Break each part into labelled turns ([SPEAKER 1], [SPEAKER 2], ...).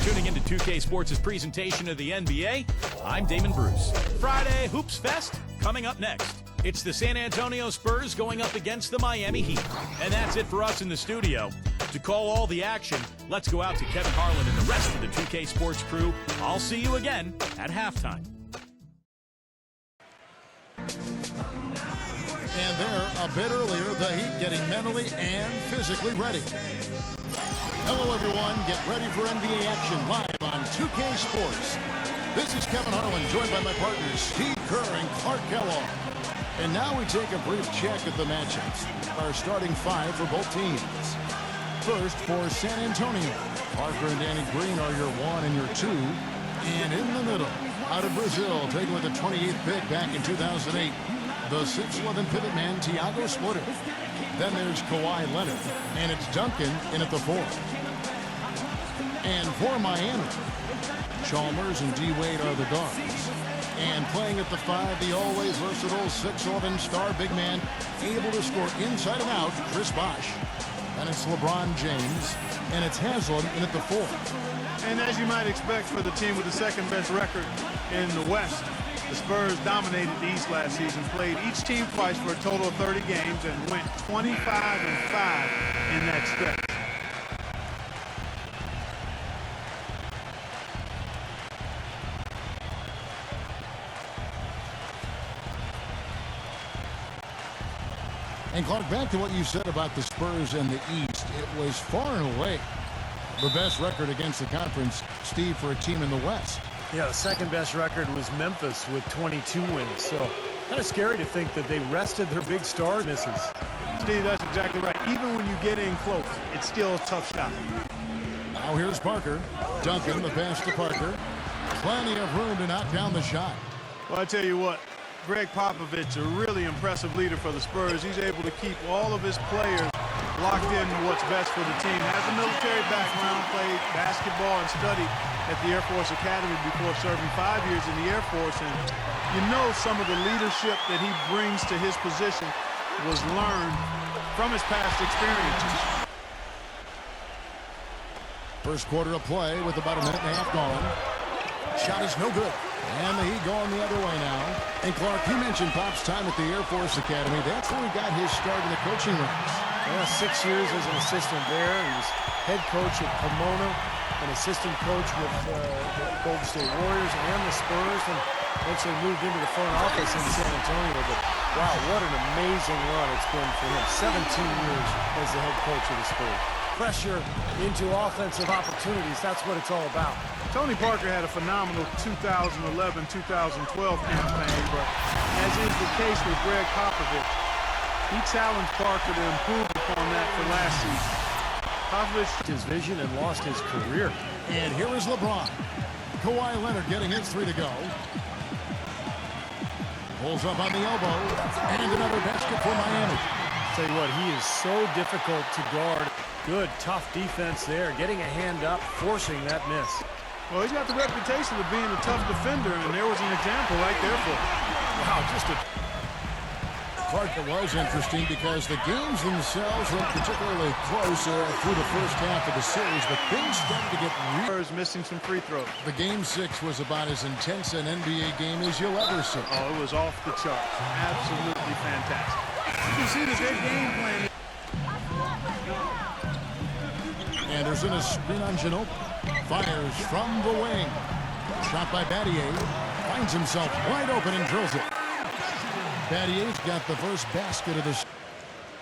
[SPEAKER 1] tuning into 2K Sports' presentation of the NBA. I'm Damon Bruce. Friday Hoops Fest coming up next. It's the San Antonio Spurs going up against the Miami Heat. And that's it for us in the studio. To call all the action, let's go out to Kevin Harlan and the rest of the 2K Sports crew. I'll see you again at halftime.
[SPEAKER 2] And there, a bit earlier, the Heat getting mentally and physically ready. Hello, everyone. Get ready for NBA action live on 2K Sports. This is Kevin Harlan, joined by my partners Steve Kerr and Clark Kellogg. And now we take a brief check at the matchups. Our starting five for both teams. First, for San Antonio, Parker and Danny Green are your 1 and your 2. And in the middle, out of Brazil, taken with the 28th pick back in 2008, the 6'11" pivot man, Thiago Splitter. Then there's Kawhi Leonard, and it's Duncan in at the 4. And for Miami, Chalmers and D-Wade are the guards. And playing at the 5, the always versatile 6'11" star big man, able to score inside and out, Chris Bosh. And it's LeBron James, and it's Haslam in at the 4.
[SPEAKER 3] And as you might expect for the team with the second-best record in the West, the Spurs dominated the East last season, played each team twice for a total of 30 games, and went 25-5 in that stretch.
[SPEAKER 2] And Clark, back to what you said about the Spurs and the East, it was far and away the best record against the conference, Steve, for a team in the West.
[SPEAKER 4] Yeah, the second best record was Memphis with 22 wins. So kind of scary to think that they rested their big star misses.
[SPEAKER 3] Steve, that's exactly right. Even when you get in close, it's still a tough shot.
[SPEAKER 2] Now here's Parker. Duncan, the pass to Parker. Plenty of room to knock down the shot.
[SPEAKER 3] Well, I tell you what, Greg Popovich, a really impressive leader for the Spurs. He's able to keep all of his players locked into what's best for the team. Has a military background, played basketball and studied at the Air Force Academy before serving 5 years in the Air Force. And you know some of the leadership that he brings to his position was learned from his past experiences.
[SPEAKER 2] First quarter of play with about a minute and a half gone. Shot is no good. And the Heat going the other way now. And Clark, you mentioned Pop's time at the Air Force Academy. That's where he got his start in the coaching ranks.
[SPEAKER 4] Yeah, 6 years as an assistant there. He was head coach at Pomona, an assistant coach with the Golden State Warriors and the Spurs, and eventually moved into the front office in San Antonio. But wow, what an amazing run it's been for him. 17 years as the head coach of the Spurs. Pressure into offensive opportunities, that's what it's all about.
[SPEAKER 3] Tony Parker had a phenomenal 2011-2012 campaign, but as is the case with Greg Popovich, he challenged Parker to improve upon that for last season. Popovich
[SPEAKER 4] His vision and lost his career.
[SPEAKER 2] And here is LeBron. Kawhi Leonard getting his 3 to go. Pulls up on the elbow. And another basket for Miami.
[SPEAKER 4] Tell you what, he is so difficult to guard. Good, tough defense there. Getting a hand up, forcing that miss.
[SPEAKER 3] Well, he's got the reputation of being a tough defender, and there was an example right there for him.
[SPEAKER 4] Wow, just a...
[SPEAKER 2] Clark, it was interesting because the games themselves weren't particularly close through the first half of the series, but things started to get
[SPEAKER 3] Spurs missing some free throws.
[SPEAKER 2] The Game 6 was about as intense an NBA game as you'll ever see.
[SPEAKER 3] Oh, it was off the charts. Absolutely fantastic. You can see that their game plan.
[SPEAKER 2] Anderson is screen on Ginobili. Fires from the wing. Shot by Battier. Finds himself wide open and drills it. Battier's got the first basket of this.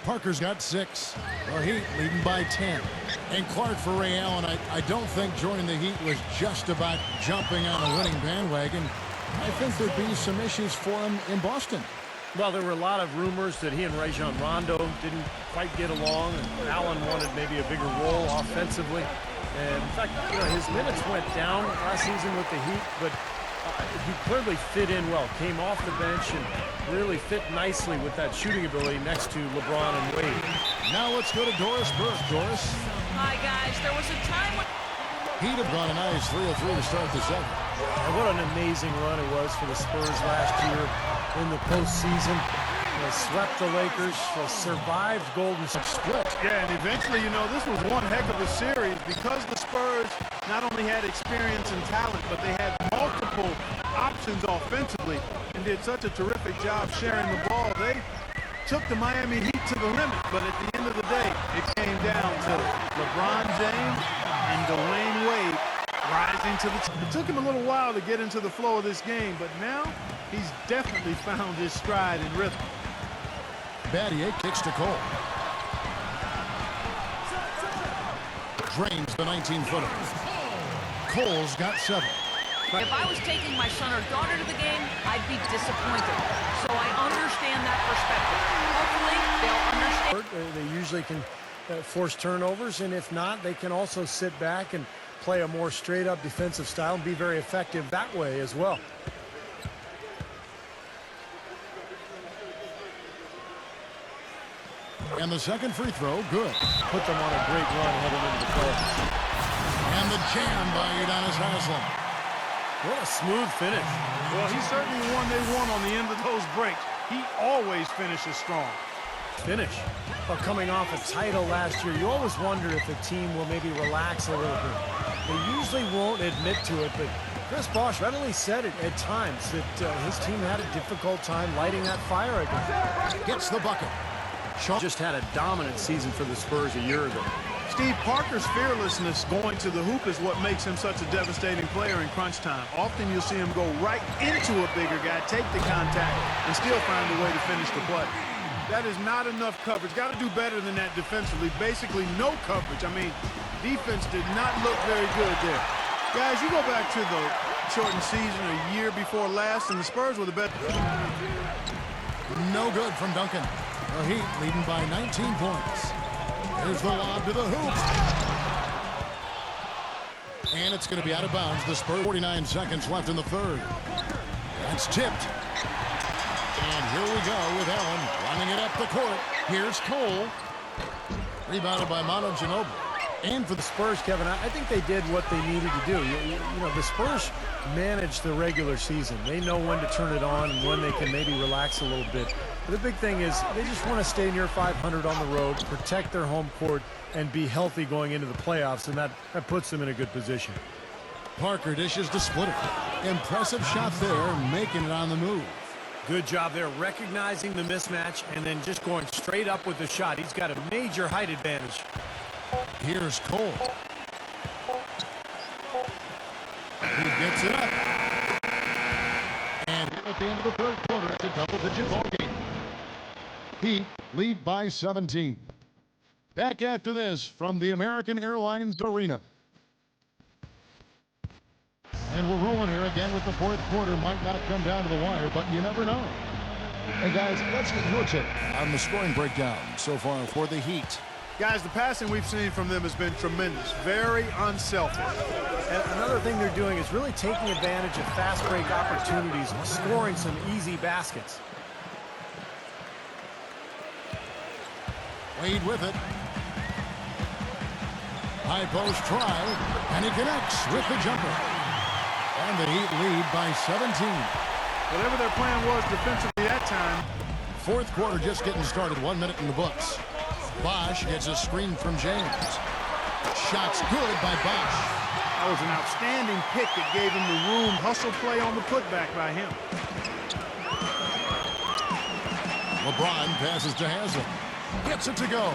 [SPEAKER 2] Parker's got 6. The Heat leading by 10. And Clark, for Ray Allen, I don't think joining the Heat was just about jumping on a winning bandwagon. I think there'd be some issues for him in Boston.
[SPEAKER 4] Well, there were a lot of rumors that he and Rajon Rondo didn't quite get along, and Allen wanted maybe a bigger role offensively. And in fact, you know, his minutes went down last season with the Heat, but he clearly fit in well. Came off the bench and really fit nicely with that shooting ability next to LeBron and Wade.
[SPEAKER 2] Now let's go to Doris Burke. Doris.
[SPEAKER 5] Hi, guys. There was a time when
[SPEAKER 2] Heat have gone a nice 3 of 3 to start the second.
[SPEAKER 4] And what an amazing run it was for the Spurs last year in the postseason. They swept the Lakers, survived Golden State.
[SPEAKER 3] Yeah, and eventually, you know, this was one heck of a series because the Spurs not only had experience and talent, but they had multiple options offensively and did such a terrific job sharing the ball. They took the Miami Heat to the limit, but at the end of the day, it came down to LeBron James and Dwayne Wade rising to the top. It took him a little while to get into the flow of this game, but now he's definitely found his stride and rhythm.
[SPEAKER 2] Battier kicks to Cole. Drains the 19-footer. Cole's got 7.
[SPEAKER 5] If I was taking my son or daughter to the game, I'd be disappointed. So I understand that perspective. Hopefully, they'll understand.
[SPEAKER 4] They usually can force turnovers, and if not, they can also sit back and play a more straight-up defensive style and be very effective that way as well.
[SPEAKER 2] And the second free throw, good.
[SPEAKER 4] Put them on a great run heading into the playoffs.
[SPEAKER 2] And the jam by Udonis Haslem.
[SPEAKER 4] What a smooth finish.
[SPEAKER 3] Well, he's certainly the one they want on the end of those breaks. He always finishes strong.
[SPEAKER 4] Finish. Well, coming off a title last year, you always wonder if a team will maybe relax a little bit. They usually won't admit to it, but Chris Bosh readily said it at times that his team had a difficult time lighting that fire again.
[SPEAKER 2] Gets the bucket.
[SPEAKER 4] Just had a dominant season for the Spurs a year ago.
[SPEAKER 3] Steve, Parker's fearlessness going to the hoop is what makes him such a devastating player in crunch time. Often you'll see him go right into a bigger guy, take the contact, and still find a way to finish the play. That is not enough coverage. Got to do better than that defensively. Basically no coverage. I mean, defense did not look very good there. Guys, you go back to the shortened season a year before last, and the Spurs were the best.
[SPEAKER 2] No good from Duncan. The Heat leading by 19 points. Here's the lob to the hoop. And it's going to be out of bounds. The Spurs, 49 seconds left in the third. That's tipped. And here we go with Allen running it up the court. Here's Cole. Rebounded by Manu Ginobili.
[SPEAKER 4] And for the Spurs, Kevin, I think they did what they needed to do. You know, the Spurs manage the regular season. They know when to turn it on and when they can maybe relax a little bit. But the big thing is they just want to stay near 500 on the road, protect their home court, and be healthy going into the playoffs, and that puts them in a good position.
[SPEAKER 2] Parker dishes to Splitter. Impressive shot there, making it on the move.
[SPEAKER 4] Good job there, recognizing the mismatch and then just going straight up with the shot. He's got a major height advantage.
[SPEAKER 2] Here's Cole. He gets it up. And at the end of the third quarter, it's a double-digit ball game. Heat lead by 17. Back after this from the American Airlines Arena. And we're rolling here again with the fourth quarter. Might not come down to the wire, but you never know. Hey, guys, let's get your take on the scoring breakdown so far for the Heat.
[SPEAKER 3] Guys, the passing we've seen from them has been tremendous. Very unselfish.
[SPEAKER 4] And another thing they're doing is really taking advantage of fast break opportunities, scoring some easy baskets.
[SPEAKER 2] Wade with it. High post try, and he connects with the jumper. And the Heat lead by 17.
[SPEAKER 3] Whatever their plan was defensively that time.
[SPEAKER 2] Fourth quarter just getting started. 1 minute in the books. Bosh gets a screen from James. Shots good by Bosh.
[SPEAKER 3] That was an outstanding pick that gave him the room. Hustle play on the putback by him.
[SPEAKER 2] LeBron passes to Haslem. Gets it to go.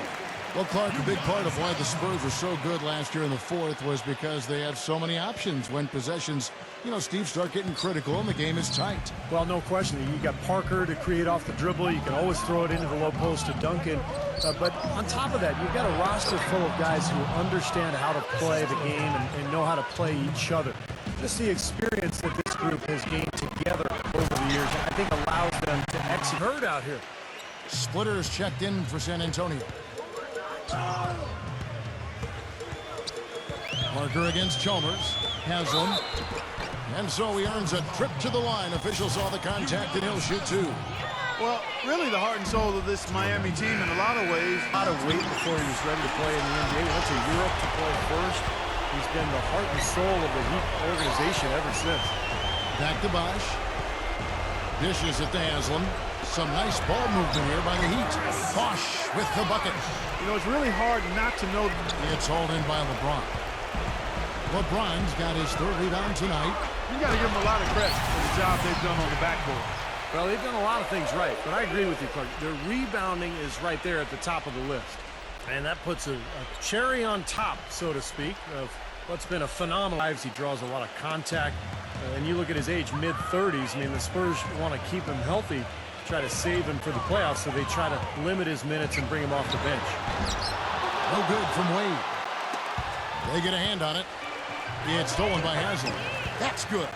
[SPEAKER 2] Well, Clark, a big part of why the Spurs were so good last year in the fourth was because they had so many options when possessions, Steve, start getting critical and the game is tight.
[SPEAKER 4] Well, no question. You got Parker to create off the dribble. You can always throw it into the low post to Duncan. But on top of that, you've got a roster full of guys who understand how to play the game and know how to play each other. Just the experience that this group has gained together over the years, I think allows them to execute. Hurt out here.
[SPEAKER 2] Splitter is checked in for San Antonio. Parker against Chalmers. Haslem. And so he earns a trip to the line. Officials saw the contact and he'll shoot two.
[SPEAKER 3] Well, really the heart and soul of this Miami team in a lot of ways.
[SPEAKER 4] A lot of wait before he was ready to play in the NBA. He went to Europe to play first. He's been the heart and soul of the Heat organization ever since.
[SPEAKER 2] Back to Bosh. Dishes it to Haslem. Some nice ball movement here by the Heat. Bosh with the bucket.
[SPEAKER 3] It's really hard not to know.
[SPEAKER 2] It's hauled in by LeBron. LeBron's got his third rebound tonight.
[SPEAKER 3] You got to give them a lot of credit for the job they've done on the backboard.
[SPEAKER 4] Well, they've done a lot of things right, but I agree with you, Clark. Their rebounding is right there at the top of the list. And that puts a cherry on top, so to speak, of what's been a phenomenal lives. He draws a lot of contact. And you look at his age, mid-30s. I mean, the Spurs want to keep him healthy, try to save him for the playoffs, so they try to limit his minutes and bring him off the bench.
[SPEAKER 2] No good from Wade. They get a hand on it. It's stolen by Haslem. That's good.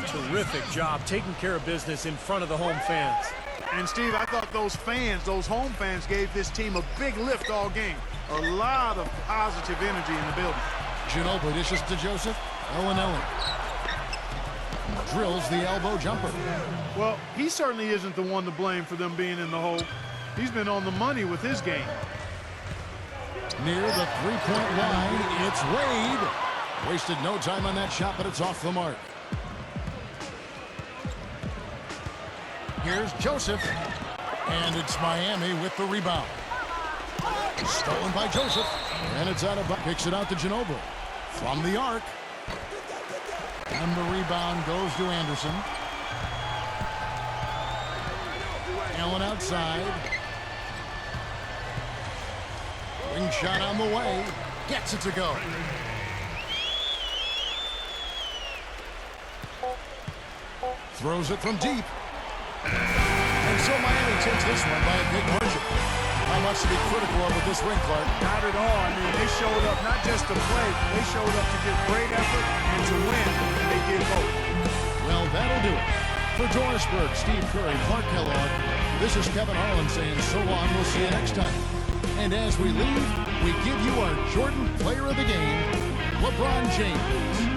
[SPEAKER 4] Terrific job taking care of business in front of the home fans.
[SPEAKER 3] And, Steve, I thought those fans, those home fans, gave this team a big lift all game. A lot of positive energy in the building.
[SPEAKER 2] Ginobili dishes to Joseph. Ellenelli drills the elbow jumper.
[SPEAKER 3] Well, he certainly isn't the one to blame for them being in the hole. He's been on the money with his game.
[SPEAKER 2] Near the three-point line, it's Wade. Wasted no time on that shot, but it's off the mark. Here's Joseph. And it's Miami with the rebound. Stolen by Joseph. And it's out of bounds. Picks it out to Ginobili. From the arc. And the rebound goes to Anderson. Allen outside. Wing shot on the way. Gets it to go. Throws it from deep. And so Miami takes this one by a big margin. How much to be critical of with this win, Clark?
[SPEAKER 3] Not at all. I mean, they showed up not just to play, they showed up to give great effort and to win, and they did both.
[SPEAKER 2] Well, that'll do it. For Dorisberg, Steve Curry, Clark Kellogg, this is Kevin Harlan saying so long. We'll see you next time. And as we leave, we give you our Jordan Player of the Game, LeBron James.